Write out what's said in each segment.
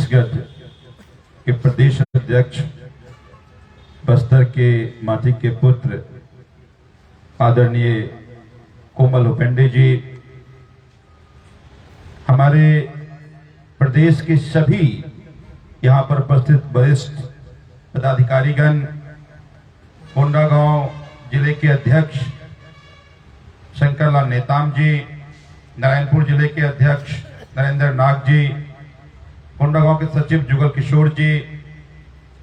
छत्तीसगढ़ के प्रदेश अध्यक्ष, बस्तर के माटी के पुत्र आदरणीय कोमल हुपेंडे जी, हमारे प्रदेश के सभी यहाँ पर उपस्थित वरिष्ठ पदाधिकारीगण, कोंडागांव जिले के अध्यक्ष शंकरलाल नेताम जी, नारायणपुर जिले के अध्यक्ष नरेंद्र नाग जी, कोंडागांव के सचिव जुगल किशोर जी,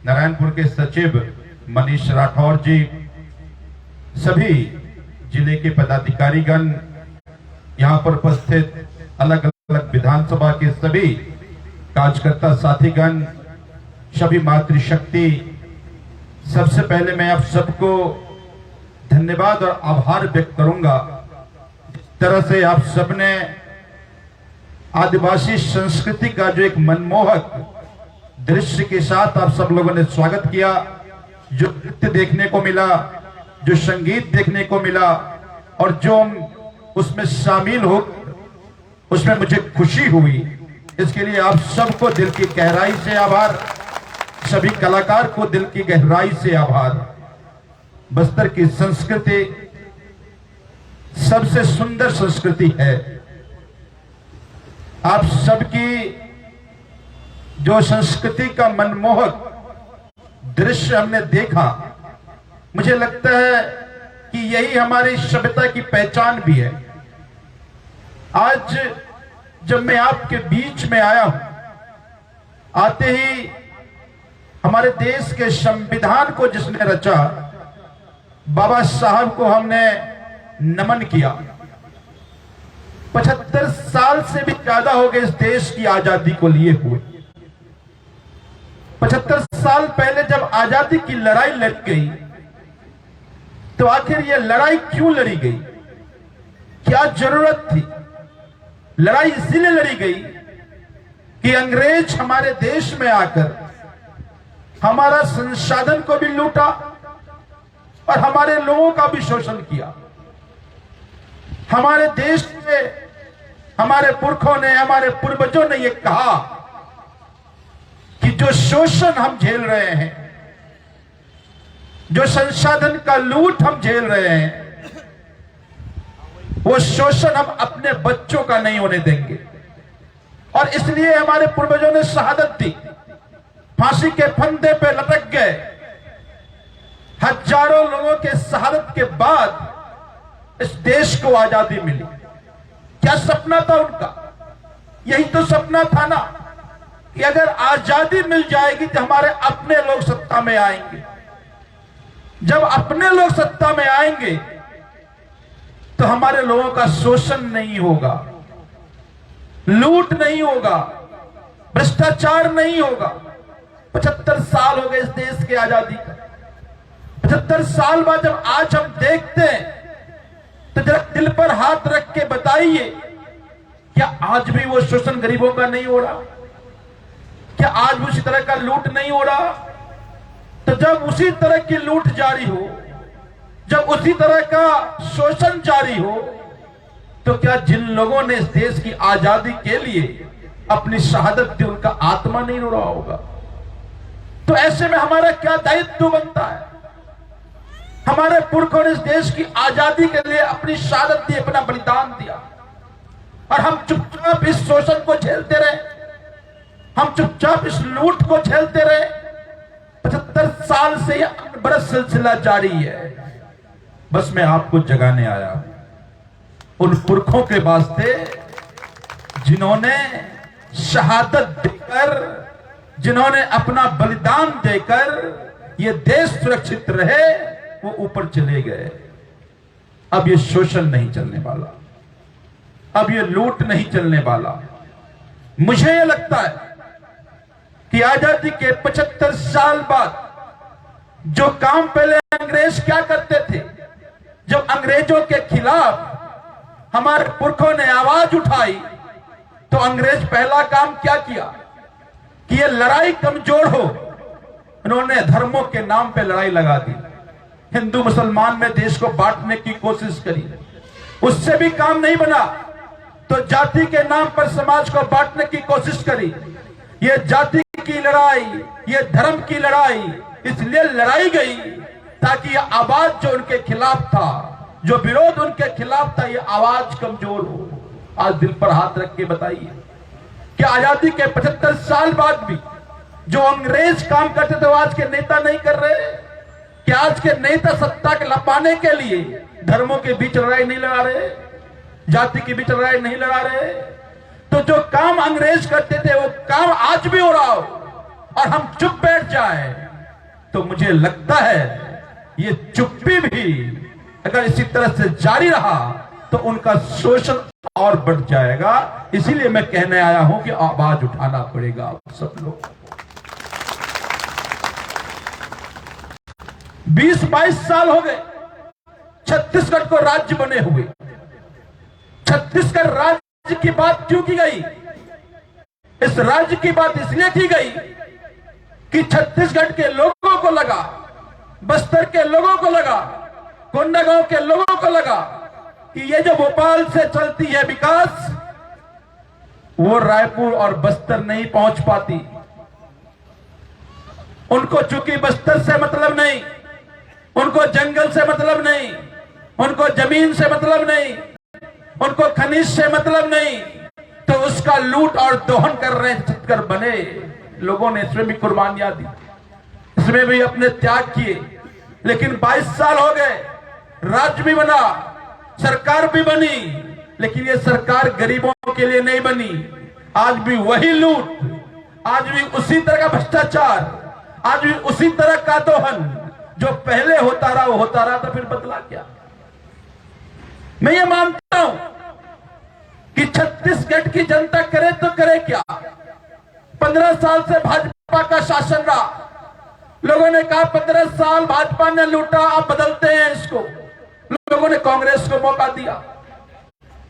नारायणपुर के सचिव मनीष राठौर जी, सभी जिले के पदाधिकारीगण, यहाँ पर उपस्थित अलग अलग विधानसभा के सभी कार्यकर्ता साथीगण, सभी मातृशक्ति, सबसे पहले मैं आप सबको धन्यवाद और आभार व्यक्त करूंगा। जिस तरह से आप सबने आदिवासी संस्कृति का जो एक मनमोहक दृश्य के साथ आप सब लोगों ने स्वागत किया, जो नृत्य देखने को मिला, जो संगीत देखने को मिला और जो उसमें शामिल हो, उसमें मुझे खुशी हुई। इसके लिए आप सबको दिल की गहराई से आभार, सभी कलाकार को दिल की गहराई से आभार। बस्तर की संस्कृति सबसे सुंदर संस्कृति है। आप सबकी जो संस्कृति का मनमोहक दृश्य हमने देखा, मुझे लगता है कि यही हमारी सभ्यता की पहचान भी है। आज जब मैं आपके बीच में आया हूं, आते ही हमारे देश के संविधान को जिसने रचा, बाबा साहब को हमने नमन किया। 75 साल से भी ज्यादा हो गए इस देश की आजादी को लिए हुए। 75 साल पहले जब आजादी की लड़ाई लड़ गई, तो आखिर यह लड़ाई क्यों लड़ी गई, क्या जरूरत थी? लड़ाई इसीलिए लड़ी गई कि अंग्रेज हमारे देश में आकर हमारा संसाधन को भी लूटा और हमारे लोगों का भी शोषण किया। हमारे देश में हमारे पुरखों ने, हमारे पूर्वजों ने यह कहा कि जो शोषण हम झेल रहे हैं, जो संसाधन का लूट हम झेल रहे हैं, वो शोषण हम अपने बच्चों का नहीं होने देंगे। और इसलिए हमारे पूर्वजों ने शहादत दी, फांसी के फंदे पे लटक गए। हजारों लोगों के शहादत के बाद इस देश को आजादी मिली। क्या सपना था उनका? यही तो सपना था ना कि अगर आजादी मिल जाएगी तो हमारे अपने लोग सत्ता में आएंगे। जब अपने लोग सत्ता में आएंगे तो हमारे लोगों का शोषण नहीं होगा, लूट नहीं होगा, भ्रष्टाचार नहीं होगा। 75 साल हो गए इस देश की आजादी का। 75 साल बाद जब आज हम देखते हैं तो जरा दिल पर हाथ रख के बताइए, क्या आज भी वो शोषण गरीबों का नहीं हो रहा? क्या आज भी उसी तरह का लूट नहीं हो रहा? तो जब उसी तरह की लूट जारी हो, जब उसी तरह का शोषण जारी हो, तो क्या जिन लोगों ने इस देश की आजादी के लिए अपनी शहादत दी, उनका आत्मा नहीं रो रहा होगा? तो ऐसे में हमारा क्या दायित्व बनता है? हमारे पुरखों ने इस देश की आजादी के लिए अपनी शहादत दी, अपना बलिदान दिया, और हम चुपचाप इस शोषण को झेलते रहे, हम चुपचाप इस लूट को झेलते रहे। 75 साल से यह अनबरत सिलसिला जारी है। बस मैं आपको जगाने आया उन पुरखों के वास्ते जिन्होंने शहादत देकर, जिन्होंने अपना बलिदान देकर ये देश सुरक्षित रहे, वो ऊपर चले गए। अब ये शोषण नहीं चलने वाला, अब ये लूट नहीं चलने वाला। मुझे ये लगता है कि आजादी के 75 साल बाद जो काम पहले अंग्रेज क्या करते थे, जब अंग्रेजों के खिलाफ हमारे पुरखों ने आवाज उठाई, तो अंग्रेज पहला काम क्या किया कि ये लड़ाई कमजोर हो, उन्होंने धर्मों के नाम पे लड़ाई लगा दी। हिंदू मुसलमान में देश को बांटने की कोशिश करी, उससे भी काम नहीं बना तो जाति के नाम पर समाज को बांटने की कोशिश करी। ये जाति की लड़ाई, ये धर्म की लड़ाई इसलिए लड़ाई गई ताकि ये आवाज जो उनके खिलाफ था, जो विरोध उनके खिलाफ था, ये आवाज कमजोर हो। आज दिल पर हाथ रख के बताइए कि आजादी के 75 साल बाद भी जो अंग्रेज काम करते थे वो आज के नेता नहीं कर रहे। कि आज के नेता सत्ता के लपाने के लिए धर्मों के बीच लड़ाई नहीं लड़ा रहे, जाति के बीच लड़ाई नहीं लड़ा रहे। तो जो काम अंग्रेज करते थे वो काम आज भी हो रहा हो और हम चुप बैठ जाए तो मुझे लगता है ये चुप्पी भी अगर इसी तरह से जारी रहा तो उनका शोषण और बढ़ जाएगा। इसीलिए मैं कहने आया हूं कि आवाज उठाना पड़ेगा आप सब लोग। 20-22 साल हो गए छत्तीसगढ़ को राज्य बने हुए। छत्तीसगढ़ राज्य की बात क्यों की गई? इस राज्य की बात इसलिए की गई कि छत्तीसगढ़ के लोगों को लगा, बस्तर के लोगों को लगा, कोंडागांव के लोगों को लगा कि ये जो भोपाल से चलती है विकास वो रायपुर और बस्तर नहीं पहुंच पाती। उनको चूंकि बस्तर से मतलब नहीं, उनको जंगल से मतलब नहीं, उनको जमीन से मतलब नहीं, उनको खनिज से मतलब नहीं, तो उसका लूट और दोहन कर रहे छत्तीसगढ़ बने। लोगों ने इसमें भी कुर्बानियां दी, इसमें भी अपने त्याग किए। लेकिन 22 साल हो गए, राज्य भी बना, सरकार भी बनी, लेकिन ये सरकार गरीबों के लिए नहीं बनी। आज भी वही लूट, आज भी उसी तरह का भ्रष्टाचार, आज भी उसी तरह का दोहन जो पहले होता रहा वो होता रहा। तो फिर बदला क्या? मैं ये मानता हूं कि छत्तीसगढ़ की जनता करे तो करे क्या। 15 साल से भाजपा का शासन रहा। लोगों ने कहा 15 साल भाजपा ने लूटा, आप बदलते हैं इसको। लोगों ने कांग्रेस को मौका दिया,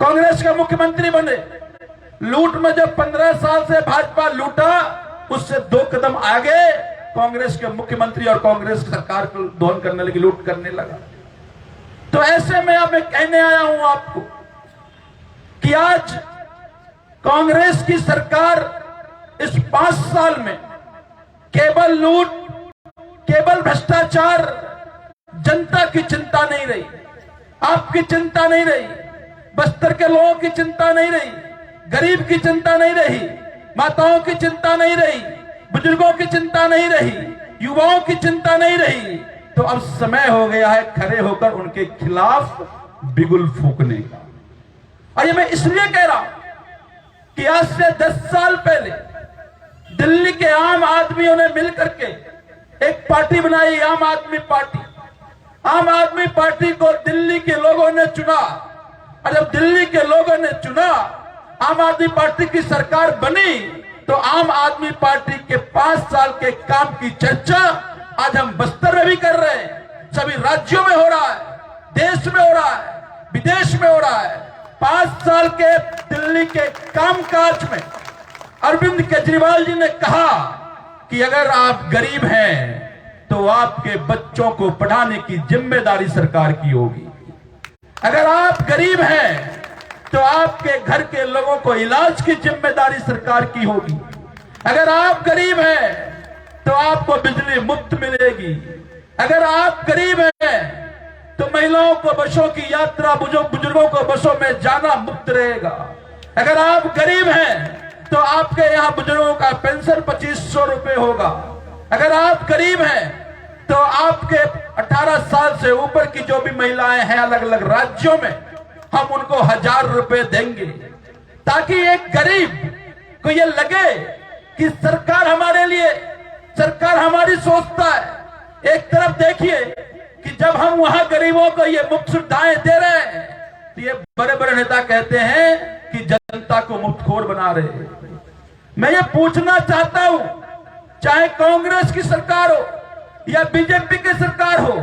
कांग्रेस के मुख्यमंत्री बने। लूट में जब 15 साल से भाजपा लूटा, उससे 2 कदम आगे कांग्रेस के मुख्यमंत्री और कांग्रेस की सरकार को दोहन करने लगी, लूट करने लगा। तो ऐसे में अब मैं कहने आया हूं आपको कि आज कांग्रेस की सरकार इस 5 साल में केवल लूट, केवल भ्रष्टाचार, जनता की चिंता नहीं रही, आपकी चिंता नहीं रही, बस्तर के लोगों की चिंता नहीं रही, गरीब की चिंता नहीं रही, माताओं की चिंता नहीं रही, बुजुर्गों की चिंता नहीं रही, युवाओं की चिंता नहीं रही। तो अब समय हो गया है खड़े होकर उनके खिलाफ बिगुल फूंकने का। और ये मैं इसलिए कह रहा हूं कि आज से 10 साल पहले दिल्ली के आम आदमियों ने मिलकर के एक पार्टी बनाई, आम आदमी पार्टी। आम आदमी पार्टी को दिल्ली के लोगों ने चुना, और जब दिल्ली के लोगों ने चुना, आम आदमी पार्टी की सरकार बनी, तो आम आदमी पार्टी के 5 साल के काम की चर्चा आज हम बस्तर में भी कर रहे हैं, सभी राज्यों में हो रहा है, देश में हो रहा है, विदेश में हो रहा है। 5 साल के दिल्ली के कामकाज में अरविंद केजरीवाल जी ने कहा कि अगर आप गरीब हैं तो आपके बच्चों को पढ़ाने की जिम्मेदारी सरकार की होगी। अगर आप गरीब हैं तो आपके घर के लोगों को इलाज की जिम्मेदारी सरकार की होगी। अगर आप गरीब हैं तो आपको बिजली मुफ्त मिलेगी। अगर आप गरीब हैं तो महिलाओं को बसों की यात्रा, बुजुर्गों को बसों में जाना मुफ्त रहेगा। अगर आप गरीब हैं तो आपके यहाँ बुजुर्गों का पेंशन 2500 रुपए होगा। अगर आप गरीब हैं तो आपके 18 साल से ऊपर की जो भी महिलाएं हैं अलग अलग राज्यों में, हम उनको 1000 रुपए देंगे, ताकि एक गरीब को ये लगे कि सरकार हमारे लिए, सरकार हमारी सोचता है। एक तरफ देखिए कि जब हम वहां गरीबों को ये मुफ्त सुविधाएं दे रहे हैं तो ये बड़े बड़े नेता कहते हैं कि जनता को मुफ्तखोर बना रहे हैं। मैं ये पूछना चाहता हूं, चाहे कांग्रेस की सरकार हो या बीजेपी की सरकार हो,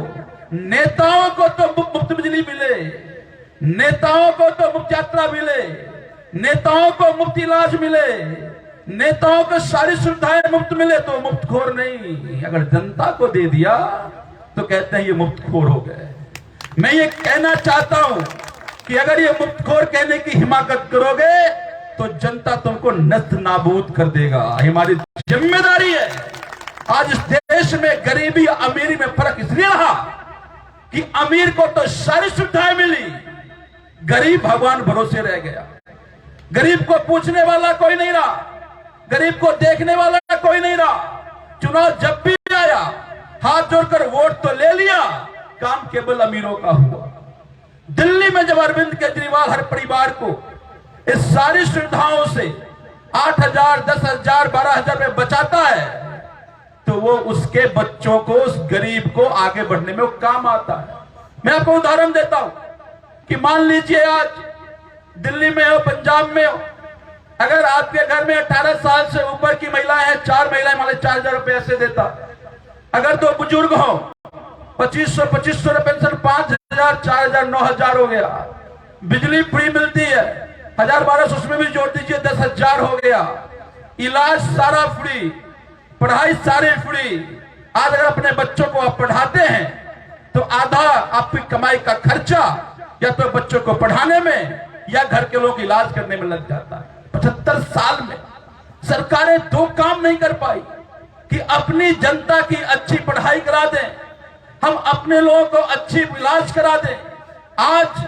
नेताओं को तो मुफ्त बिजली मिले, नेताओं को तो मुफ्त यात्रा मिले, नेताओं को मुफ्त इलाज मिले, नेताओं को सारी सुविधाएं मुफ्त मिले, तो मुफ्तखोर नहीं। अगर जनता को दे दिया तो कहते हैं ये मुफ्तखोर हो गए। मैं ये कहना चाहता हूं कि अगर ये मुफ्तखोर कहने की हिमाकत करोगे तो जनता तुमको नस्त नाबूद कर देगा। हमारी जिम्मेदारी है। आज इस देश में गरीबी अमीरी में फर्क इसलिए रहा कि अमीर को तो सारी सुविधाएं मिली, गरीब भगवान भरोसे रह गया। गरीब को पूछने वाला कोई नहीं रहा, गरीब को देखने वाला कोई नहीं रहा। चुनाव जब भी आया हाथ जोड़कर वोट तो ले लिया, काम केवल अमीरों का हुआ। दिल्ली में जब अरविंद केजरीवाल हर परिवार को इस सारी सुविधाओं से 8,000, 10,000, 12,000 में बचाता है, तो वो उसके बच्चों को, उस गरीब को आगे बढ़ने में वो काम आता है। मैं आपको उदाहरण देता हूं कि मान लीजिए आज दिल्ली में हो, पंजाब में हो, अगर आपके घर में 18 साल से ऊपर की महिलाएं हैं, 4 महिलाएं मान 4,000 रुपए ऐसे देता। अगर 2 बुजुर्ग हो 2500 रुपए पेंशन, 5,000, 4,000, 9,000 हो गया। बिजली फ्री मिलती है, 1,000-1,200 उसमें भी जोड़ दीजिए, 10,000 हो गया। इलाज सारा फ्री, पढ़ाई सारी फ्री। आज अगर अपने बच्चों को आप पढ़ाते हैं तो आधा आपकी कमाई का खर्चा या तो बच्चों को पढ़ाने में या घर के लोग इलाज करने में लग जाता है। 75 साल में सरकारें 2 काम नहीं कर पाई कि अपनी जनता की अच्छी पढ़ाई करा दें, हम अपने लोगों को अच्छी इलाज करा दें। आज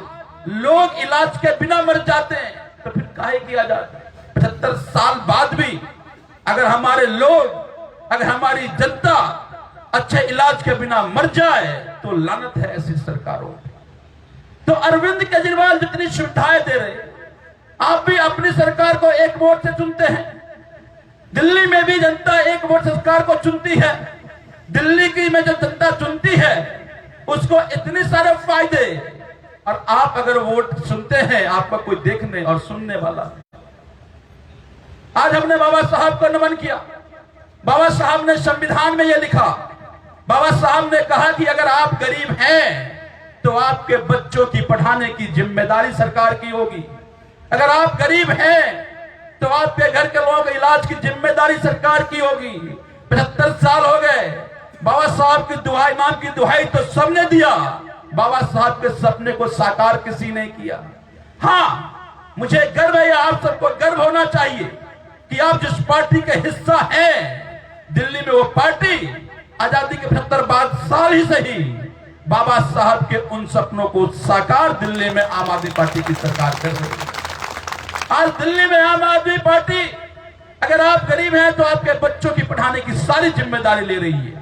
लोग इलाज के बिना मर जाते हैं, तो फिर काहे किया जाता है? 75 साल बाद भी अगर हमारे लोग, अगर हमारी जनता अच्छे इलाज के बिना मर जाए तो लानत है ऐसी सरकारों पे। तो अरविंद केजरीवाल जितनी सुविधाएं दे रहे, आप भी अपनी सरकार को एक वोट से चुनते हैं। दिल्ली में भी जनता एक वोट सरकार को चुनती है। दिल्ली की में जो जनता चुनती है उसको इतने सारे फायदे, और आप अगर वोट सुनते हैं आपका कोई देखने और सुनने वाला। आज हमने बाबा साहब को नमन किया। बाबा साहब ने संविधान में यह लिखा, बाबा साहब ने कहा कि अगर आप गरीब हैं तो आपके बच्चों की पढ़ाने की जिम्मेदारी सरकार की होगी। अगर आप गरीब हैं तो आपके घर के लोगों के इलाज की जिम्मेदारी सरकार की होगी। 75 साल हो गए, बाबा साहब की दुहाई, नाम की दुहाई तो सबने दिया, बाबा साहब के सपने को साकार किसी ने किया। हाँ, मुझे गर्व है, आप सबको गर्व होना चाहिए कि आप जिस पार्टी के हिस्सा हैं, दिल्ली में वो पार्टी आजादी के 75 साल ही सही बाबा साहब के उन सपनों को साकार दिल्ली में आम आदमी पार्टी की सरकार कर रही है। आज दिल्ली में आम आदमी पार्टी, अगर आप गरीब हैं तो आपके बच्चों की पढ़ाने की सारी जिम्मेदारी ले रही है।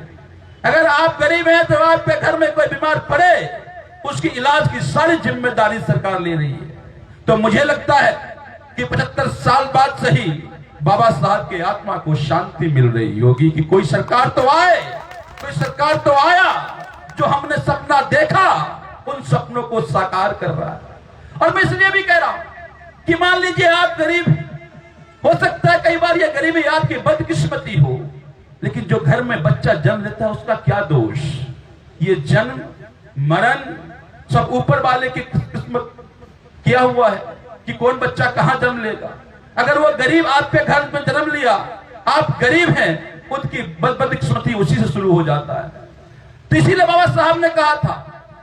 अगर आप गरीब हैं तो आपके घर में कोई बीमार पड़े उसकी इलाज की सारी जिम्मेदारी सरकार ले रही है। तो मुझे लगता है कि 75 साल बाद सही बाबा साहब की आत्मा को शांति मिल रही होगी कि कोई सरकार तो आए, कोई सरकार तो आया जो हमने सपना देखा उन सपनों को साकार कर रहा है। और मैं इसलिए भी कह रहा हूं कि मान लीजिए आप गरीब, हो सकता है कई बार ये गरीबी आपकी बदकिस्मती हो, लेकिन जो घर में बच्चा जन्म लेता है उसका क्या दोष? ये जन्म मरण सब ऊपर वाले की किस्मत किया हुआ है कि कौन बच्चा कहां जन्म लेगा। अगर वो गरीब आपके घर में जन्म लिया, आप गरीब हैं, उनकी बदकिस्मती उसी से शुरू हो जाता है। तो इसीलिए बाबा साहब ने कहा था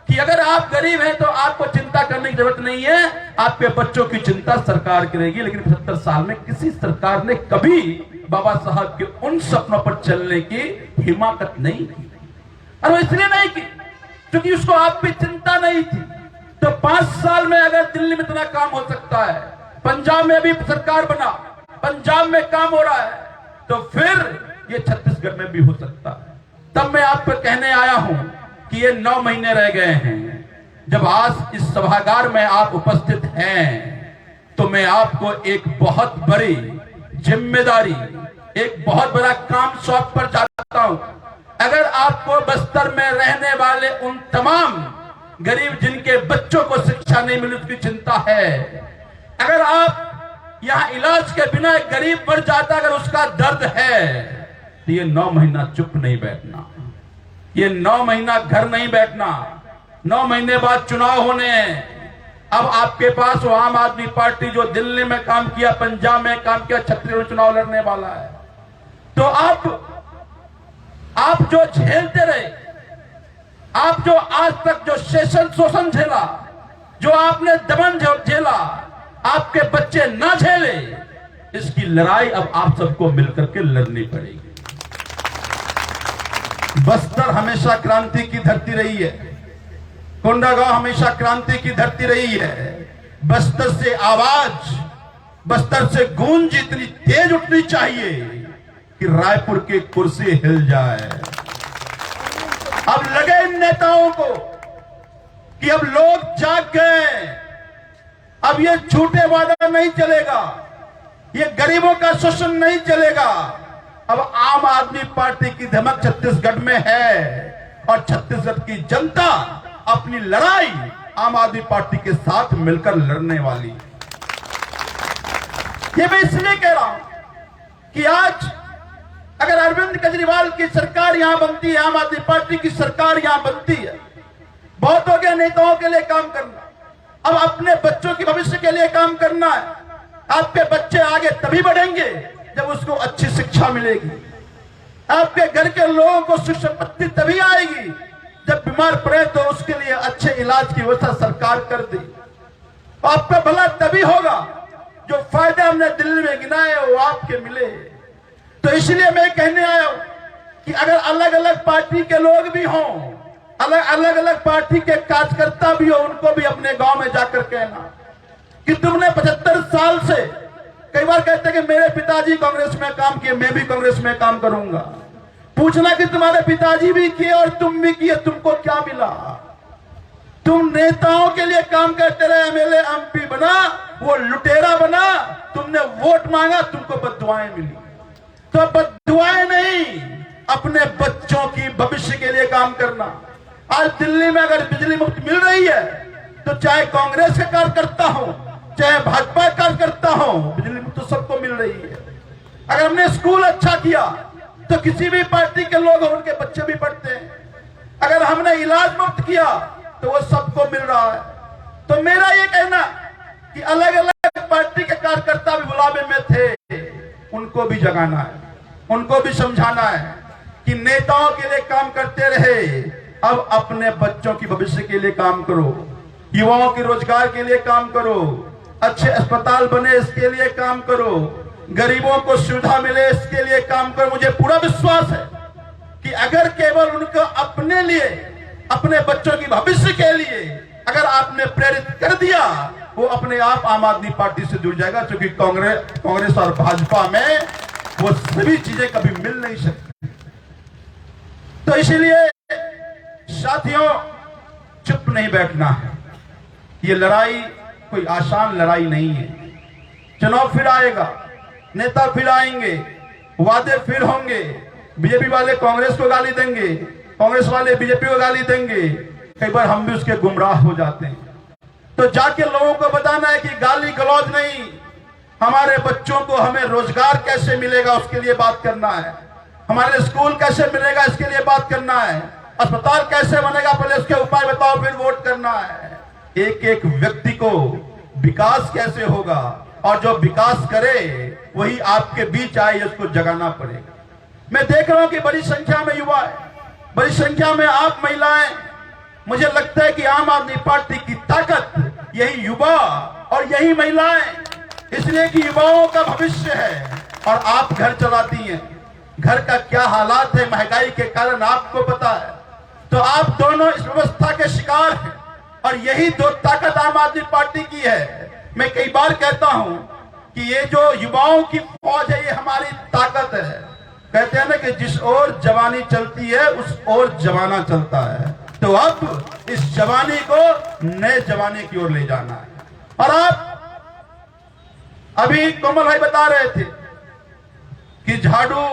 कि अगर आप गरीब हैं तो आपको चिंता करने की जरूरत नहीं है, आपके बच्चों की चिंता सरकार करेगी। लेकिन 75 साल में किसी सरकार ने कभी बाबा साहब के उन सपनों पर चलने की हिम्मत नहीं की, और वो इसलिए नहीं की क्योंकि उसको आप पे चिंता नहीं थी। तो 5 साल में अगर दिल्ली में इतना काम हो सकता है, पंजाब में भी सरकार बना, पंजाब में काम हो रहा है, तो फिर ये छत्तीसगढ़ में भी हो सकता है। तब मैं आपको कहने आया हूं कि ये 9 महीने रह गए हैं। जब आज इस सभागार में आप उपस्थित हैं तो मैं आपको एक बहुत बड़ी जिम्मेदारी, एक बहुत बड़ा काम सौंप पर जाता हूं। अगर आपको बस्तर में रहने वाले उन तमाम गरीब जिनके बच्चों को शिक्षा नहीं मिली उसकी चिंता है, अगर आप यहां इलाज के बिना एक गरीब मर जाता अगर उसका दर्द है, तो ये 9 महीना चुप नहीं बैठना, ये 9 महीना घर नहीं बैठना। 9 महीने बाद चुनाव होने हैं। अब आपके पास वो आम आदमी पार्टी जो दिल्ली में काम किया, पंजाब में काम किया, छत्तीसगढ़ में चुनाव लड़ने वाला है। तो आप जो झेलते रहे, आप जो आज तक जो शोषण झेला, जो आपने दमन झेला, आपके बच्चे ना झेले, इसकी लड़ाई अब आप सबको मिलकर के लड़नी पड़ेगी। बस्तर हमेशा क्रांति की धरती रही है, कोंडागांव हमेशा क्रांति की धरती रही है। बस्तर से आवाज, बस्तर से गूंज इतनी तेज उठनी चाहिए कि रायपुर की कुर्सी हिल जाए। अब लगे इन नेताओं को कि अब लोग जाग गए, अब ये झूठे वादा नहीं चलेगा, ये गरीबों का शोषण नहीं चलेगा। अब आम आदमी पार्टी की धमक छत्तीसगढ़ में है और छत्तीसगढ़ की जनता अपनी लड़ाई आम आदमी पार्टी के साथ मिलकर लड़ने वाली। ये मैं इसलिए कह रहा हूं कि आज अगर अरविंद केजरीवाल की सरकार यहां बनती है, आम आदमी पार्टी की सरकार यहां बनती है, बहुत हो गया नेताओं के लिए काम करना, अब अपने बच्चों के भविष्य के लिए काम करना है। आपके बच्चे आगे तभी बढ़ेंगे जब उसको अच्छी शिक्षा मिलेगी। आपके घर के लोगों को सुख संपत्ति तभी आएगी जब बीमार पड़े तो उसके लिए अच्छे इलाज की व्यवस्था सरकार कर दे। आपका भला तभी होगा जो फायदे हमने दिल्ली में गिनाए वो आपके मिले। तो इसलिए मैं कहने आया हूं कि अगर अलग अलग पार्टी के लोग भी हों, अलग अलग पार्टी के कार्यकर्ता भी हो, उनको भी अपने गांव में जाकर कहना कि तुमने 75 साल से, कई बार कहते हैं कि मेरे पिताजी कांग्रेस में काम किए, मैं भी कांग्रेस में काम करूंगा। पूछना कि तुम्हारे पिताजी भी किए और तुम भी किए, तुमको क्या मिला? तुम नेताओं के लिए काम करते रहे, एमएलए एमपी बना, वो लुटेरा बना, तुमने वोट मांगा, तुमको बद्दुआएं मिली। तो बद्दुआएं नहीं, अपने बच्चों की भविष्य के लिए काम करना। आज दिल्ली में अगर बिजली मुफ्त मिल रही है तो चाहे कांग्रेस का कार्यकर्ता हो, चाहे भाजपा कार्यकर्ता हो, बिजली मुफ्त तो सबको मिल रही है। अगर हमने स्कूल अच्छा किया तो किसी भी पार्टी के लोग हो, उनके बच्चे भी पढ़ते हैं। अगर हमने इलाज मुफ्त किया तो वो सबको मिल रहा है। तो मेरा ये कहना कि अलग अलग पार्टी के कार्यकर्ता भी बुलावे में थे, उनको भी जगाना है, उनको भी समझाना है कि नेताओं के लिए काम करते रहे, अब अपने बच्चों की भविष्य के लिए काम करो, युवाओं के रोजगार के लिए काम करो, अच्छे अस्पताल बने इसके लिए काम करो, गरीबों को सुविधा मिले इसके लिए काम करो। मुझे पूरा विश्वास है कि अगर केवल उनको अपने लिए, अपने बच्चों की भविष्य के लिए अगर आपने प्रेरित कर दिया, वो अपने आप आम आदमी पार्टी से जुड़ जाएगा, क्योंकि कांग्रेस और भाजपा में वो सभी चीजें कभी मिल नहीं सकती। तो इसलिए साथियों, चुप नहीं बैठना है। ये लड़ाई कोई आसान लड़ाई नहीं है। चुनाव फिर आएगा, नेता फिर आएंगे, वादे फिर होंगे, बीजेपी वाले कांग्रेस को गाली देंगे, कांग्रेस वाले बीजेपी को गाली देंगे, कई बार हम भी उसके गुमराह हो जाते हैं। तो जाके लोगों को बताना है कि गाली गलौज नहीं, हमारे बच्चों को हमें रोजगार कैसे मिलेगा उसके लिए बात करना है, हमारे स्कूल कैसे मिलेगा इसके लिए बात करना है, अस्पताल कैसे बनेगा पहले उसके उपाय बताओ फिर वोट करना है। एक एक व्यक्ति को विकास कैसे होगा और जो विकास करे वही आपके बीच आए, उसको जगाना पड़ेगा। मैं देख रहा हूं कि बड़ी संख्या में युवा है, बड़ी संख्या में आप महिलाएं। मुझे लगता है कि आम आदमी पार्टी की ताकत यही युवा और यही महिलाएं, इसलिए कि युवाओं का भविष्य है और आप घर चलाती हैं। घर का क्या हालात है महंगाई के कारण आपको पता है। तो आप दोनों इस व्यवस्था के शिकार हैं और यही दो ताकत आम आदमी पार्टी की है। मैं कई बार कहता हूं कि ये जो युवाओं की फौज है ये हमारी ताकत है। कहते हैं ना कि जिस ओर जवानी चलती है उस ओर जमाना चलता है। तो अब इस जवानी को नए जमाने की ओर ले जाना है। और आप अभी कोमल भाई बता रहे थे कि झाड़ू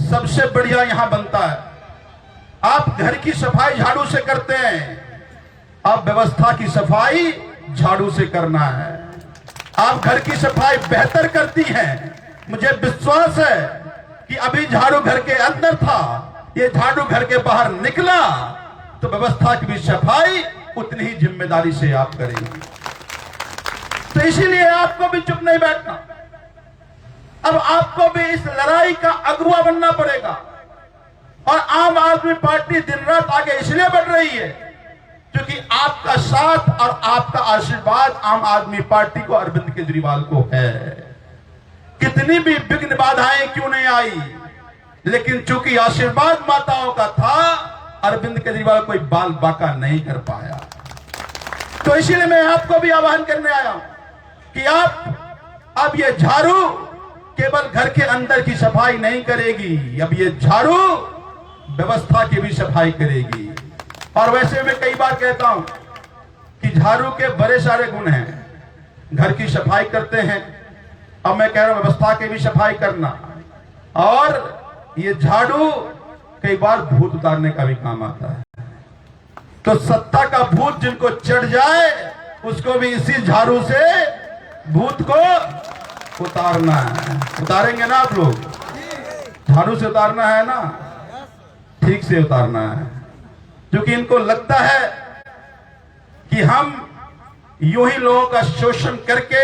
सबसे बढ़िया यहां बनता है। आप घर की सफाई झाड़ू से करते हैं, अब व्यवस्था की सफाई झाड़ू से करना है। आप घर की सफाई बेहतर करती हैं। मुझे विश्वास है कि अभी झाड़ू घर के अंदर था, ये झाड़ू घर के बाहर निकला, तो व्यवस्था की भी सफाई उतनी ही जिम्मेदारी से आप करेंगे। तो इसीलिए आपको भी चुप नहीं बैठना। अब आपको भी इस लड़ाई का अगुवा बनना पड़ेगा। और आम आदमी पार्टी दिन रात आगे इसलिए बढ़ रही है क्योंकि आपका साथ और आपका आशीर्वाद आम आदमी पार्टी को, अरविंद केजरीवाल को है। कितनी भी विघ्न बाधाएं क्यों नहीं आई, लेकिन चूंकि आशीर्वाद माताओं का था, अरविंद केजरीवाल कोई बाल बाका नहीं कर पाया। तो इसीलिए मैं आपको भी आह्वान करने आया हूं कि आप अब ये झाड़ू केवल घर के अंदर की सफाई नहीं करेगी, अब ये झाड़ू व्यवस्था की भी सफाई करेगी। और वैसे मैं कई बार कहता हूं कि झाड़ू के बड़े सारे गुण हैं। घर की सफाई करते हैं, अब मैं कह रहा हूं व्यवस्था की भी सफाई करना, और ये झाड़ू कई बार भूत उतारने का भी काम आता है। तो सत्ता का भूत जिनको चढ़ जाए, उसको भी इसी झाड़ू से भूत को उतारना है। उतारेंगे ना आप लोग? झाड़ू से उतारना है ना, ठीक से उतारना है। क्योंकि इनको लगता है कि हम यूं ही लोगों का शोषण करके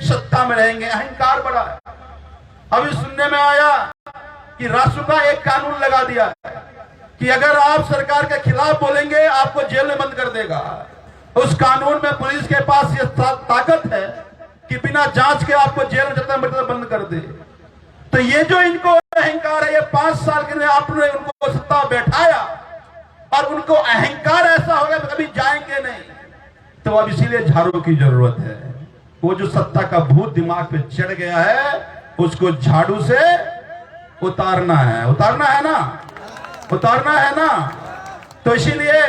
सत्ता में रहेंगे, अहंकार बढ़ा है। अभी सुनने में आया कि राष्ट्रपति एक कानून लगा दिया है कि अगर आप सरकार के खिलाफ बोलेंगे आपको जेल में बंद कर देगा। उस कानून में पुलिस के पास ये ताकत है कि बिना जांच के आपको जेल में जितना मतलब बंद कर दे। तो ये जो इनको अहंकार है, ये 5 साल के लिए आपने उनको सत्ता बैठाया और उनको अहंकार ऐसा हो गया कभी जाएंगे नहीं। तो अब इसीलिए झाड़ू की जरूरत है। वो जो सत्ता का भूत दिमाग पे चढ़ गया है, उसको झाड़ू से उतारना है। उतारना है ना, उतारना है ना। तो इसीलिए,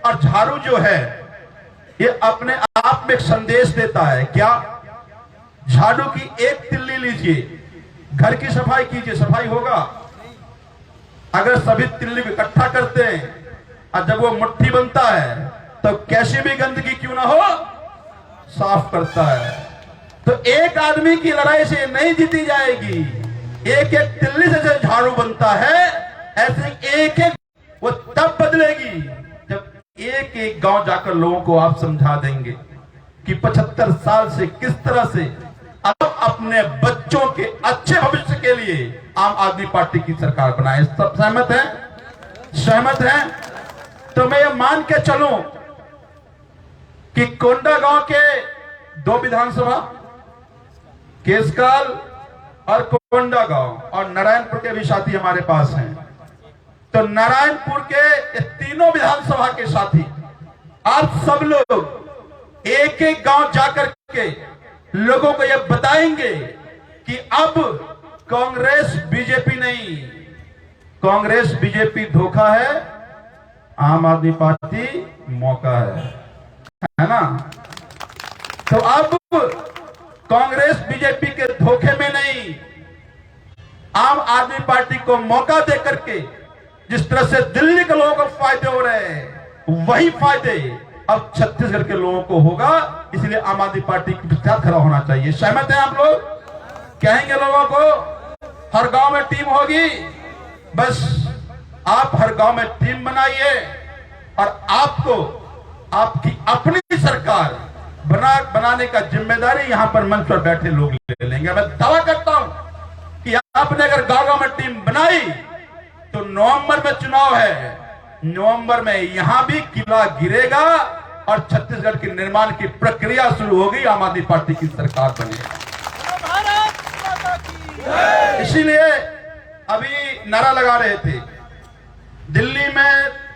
और झाड़ू जो है ये अपने आप में एक संदेश देता है। क्या? झाड़ू की एक तिल्ली लीजिए, घर की सफाई कीजिए, सफाई होगा। अगर सभी तिल्ली को इकट्ठा करते हैं और जब वो मुट्ठी बनता है तो कैसी भी गंदगी क्यों ना हो साफ करता है। तो एक आदमी की लड़ाई से नहीं जीती जाएगी। एक एक तिल्ली से झाड़ू बनता है, ऐसे एक एक वो तब बदलेगी जब एक एक गांव जाकर लोगों को आप समझा देंगे कि 75 साल से किस तरह से अब अपने बच्चों के अच्छे भविष्य के लिए आम आदमी पार्टी की सरकार बनाए। सब सहमत हैं? सहमत हैं? तो मैं ये मान के चलूं कि कोंडागांव के 2 विधानसभा, केसकाल और कोंडागांव और नारायणपुर के भी साथी हमारे पास हैं। तो नारायणपुर के तीनों विधानसभा के साथी आप सब लोग एक एक गांव जाकर के लोगों को यह बताएंगे कि अब कांग्रेस बीजेपी नहीं, कांग्रेस बीजेपी धोखा है, आम आदमी पार्टी मौका है ना। तो अब कांग्रेस बीजेपी के धोखे में नहीं, आम आदमी पार्टी को मौका दे करके जिस तरह से दिल्ली के लोगों को फायदे हो रहे हैं, वही फायदे अब छत्तीसगढ़ के लोगों को होगा। इसलिए आम आदमी पार्टी के साथ खड़ा होना चाहिए। सहमत हैं आप लोग? कहेंगे लोगों को हर गांव में टीम होगी, बस आप हर गांव में टीम बनाइए और आपको आपकी अपनी सरकार बनाने का जिम्मेदारी यहां पर मंच पर बैठे लोग ले लेंगे। मैं दावा करता हूं कि आपने अगर गांव में टीम बनाई तो नवंबर में चुनाव है, नवंबर में यहां भी किला गिरेगा और छत्तीसगढ़ के निर्माण की प्रक्रिया शुरू होगी, आम आदमी पार्टी की सरकार बनेगी। इसीलिए अभी नारा लगा रहे थे, दिल्ली में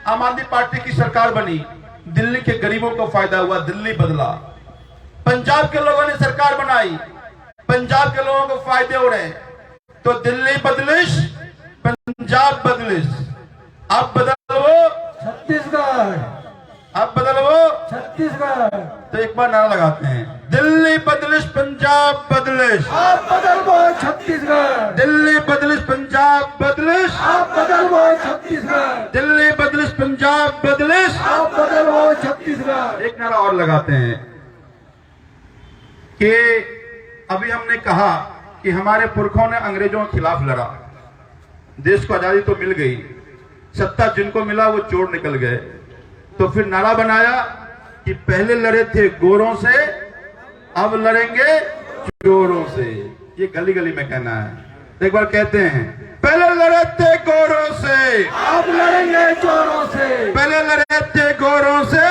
आम आदमी पार्टी की सरकार बनी, दिल्ली के गरीबों को फायदा हुआ, दिल्ली बदला। पंजाब के लोगों ने सरकार बनाई, पंजाब के लोगों को फायदे हो रहे, तो दिल्ली बदलिश पंजाब बदलिश। अब बदल वो छत्तीसगढ़, अब बदल वो छत्तीसगढ़। तो एक बार नारा लगाते हैं, दिल्ली बदलिश पंजाब बदलिश, आप बदल वो छत्तीसगढ़, दिल्ली बदलिश पंजाब बदलिश, आप बदल वो छत्तीसगढ़, दिल्ली बदलिश पंजाब बदलिश। आप बदल वो छत्तीसगढ़। एक नारा और लगाते हैं कि अभी हमने कहा कि हमारे पुरखों ने अंग्रेजों के खिलाफ लड़ा, देश को आजादी तो मिल गई, सत्ता जिनको मिला वो चोर निकल गए। तो फिर नारा बनाया कि पहले लड़े थे गोरों से, अब लड़ेंगे चोरों से। ये गली गली में कहना है। एक बार कहते हैं, पहले लड़े थे गोरों से, अब लड़ेंगे चोरों से, पहले लड़े थे गोरों से,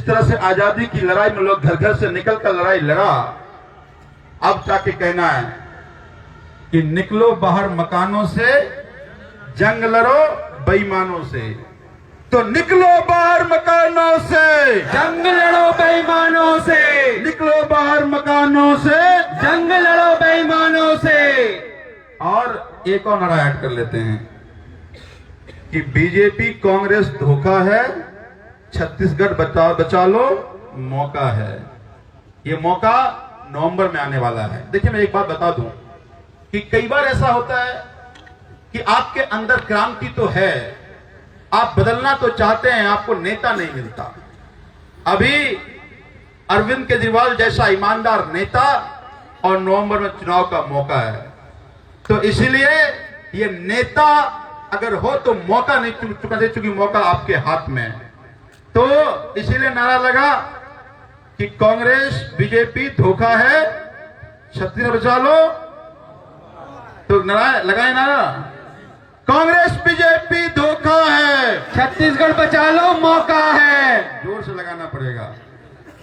जिस तरह से आजादी की लड़ाई में लोग घर घर से निकल कर लड़ाई लड़ा, अब जाके कहना है कि निकलो बाहर मकानों से, जंग लड़ो बेईमानों से। तो निकलो बाहर मकानों से, जंग लड़ो बेईमानों से, निकलो बाहर मकानों से, जंग लड़ो बेईमानों से। और एक और नारा ऐड कर लेते हैं कि बीजेपी कांग्रेस धोखा है, छत्तीसगढ़ बचा लो मौका है। ये मौका नवंबर में आने वाला है। देखिए, मैं एक बात बता दूं कि कई बार ऐसा होता है कि आपके अंदर क्रांति तो है, आप बदलना तो चाहते हैं, आपको नेता नहीं मिलता। अभी अरविंद केजरीवाल जैसा ईमानदार नेता और नवंबर में चुनाव का मौका है, तो इसीलिए ये नेता अगर हो तो मौका नहीं चुका दे, चूंकि मौका आपके हाथ में है। तो इसीलिए नारा लगा कि कांग्रेस बीजेपी धोखा है, छत्तीसगढ़ बचा लो। तो नारा लगाए, नारा कांग्रेस बीजेपी धोखा है, छत्तीसगढ़ बचा लो मौका है। जोर से लगाना पड़ेगा।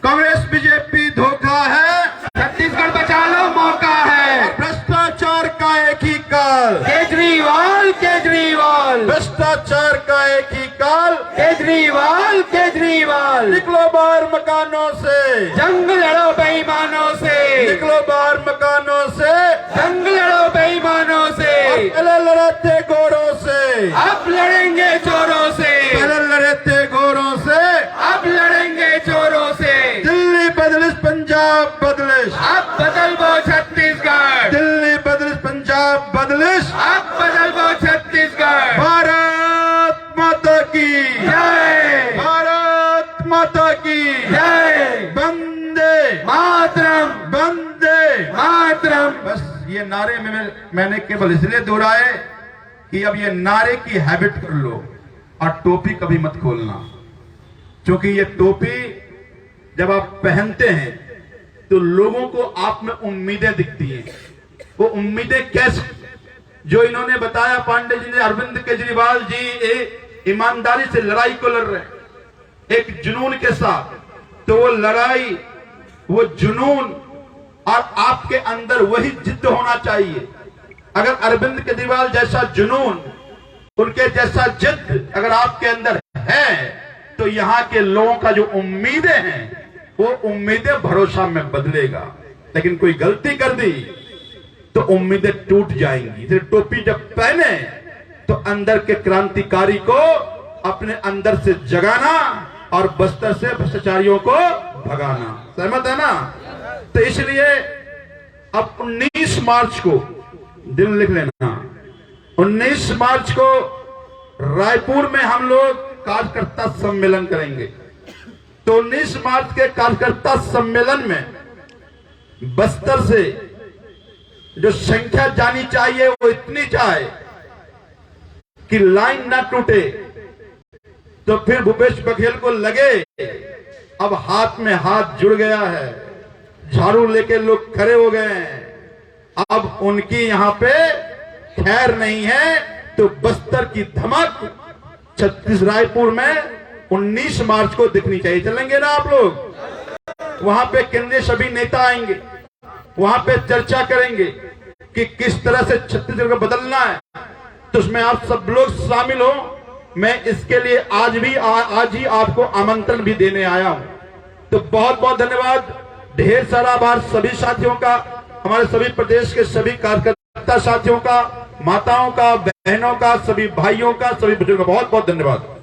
कांग्रेस बीजेपी धोखा है, छत्तीसगढ़ बचा लो मौका है। भ्रष्टाचार का एक ही काल, केजरीवाल केजरीवाल, भ्रष्टाचार का एक ही काल, केजरीवाल केजरीवाल। निकलो बाहर मकानों से, जंग लड़ो बेईमानों से, निकलो बाहर मकानों से, जंग लड़ो बेईमानों से। पहले लड़े थे गोरों से, अब लड़ेंगे चोरों से, पहले लड़े थे गोरों से, अब लड़ेंगे चोरों से। दिल्ली बदलिश पंजाब बदलिश, अब बदल वो छत्तीसगढ़, दिल्ली बदलिश पंजाब बदलिश। अब बदल वो छत्तीसगढ़। भारत माता की जय, भारत माता की जय, वंदे मातरम, वंदे मातरम। बस ये नारे में मैंने केवल इसलिए दोहराए कि अब ये नारे की हैबिट कर लो और टोपी कभी मत खोलना, क्योंकि ये टोपी जब आप पहनते हैं तो लोगों को आप में उम्मीदें दिखती हैं। वो उम्मीदें कैसे, जो इन्होंने बताया पांडे जी ने, अरविंद केजरीवाल जी ईमानदारी से लड़ाई को लड़ रहे हैं एक जुनून के साथ, तो वो लड़ाई, वो जुनून और आपके अंदर वही जिद्द होना चाहिए। अगर अरविंद केजरीवाल जैसा जुनून, उनके जैसा जिद्द अगर आपके अंदर है, तो यहाँ के लोगों का जो उम्मीदें हैं वो उम्मीदें भरोसा में बदलेगा। लेकिन कोई गलती कर दी तो उम्मीदें टूट जाएंगी। इसलिए टोपी जब पहने तो अंदर के क्रांतिकारी को अपने अंदर से जगाना और बस्तर से भ्रष्टाचारियों को भगाना। सहमत है ना? तो इसलिए अब 19 मार्च को, दिन लिख लेना, 19 मार्च को रायपुर में हम लोग कार्यकर्ता सम्मेलन करेंगे। तो 19 मार्च के कार्यकर्ता सम्मेलन में बस्तर से जो संख्या जानी चाहिए वो इतनी चाहे कि लाइन ना टूटे। तो फिर भूपेश बघेल को लगे अब हाथ में हाथ जुड़ गया है, झाड़ू लेके लोग खड़े हो गए हैं, अब उनकी यहां पे खैर नहीं है। तो बस्तर की धमक छत्तीसगढ़ रायपुर में 19 मार्च को दिखनी चाहिए। चलेंगे ना आप लोग? वहां पे केंद्रीय सभी नेता आएंगे, वहां पे चर्चा करेंगे कि किस तरह से छत्तीसगढ़ को बदलना है। तो उसमें आप सब लोग शामिल हो। मैं इसके लिए आज ही आपको आमंत्रण भी देने आया हूं। तो बहुत बहुत धन्यवाद, ढेर सारा आभार सभी साथियों का, हमारे सभी प्रदेश के सभी कार्यकर्ता साथियों का, माताओं का, बहनों का, सभी भाइयों का, सभी बुजुर्गों का बहुत बहुत धन्यवाद।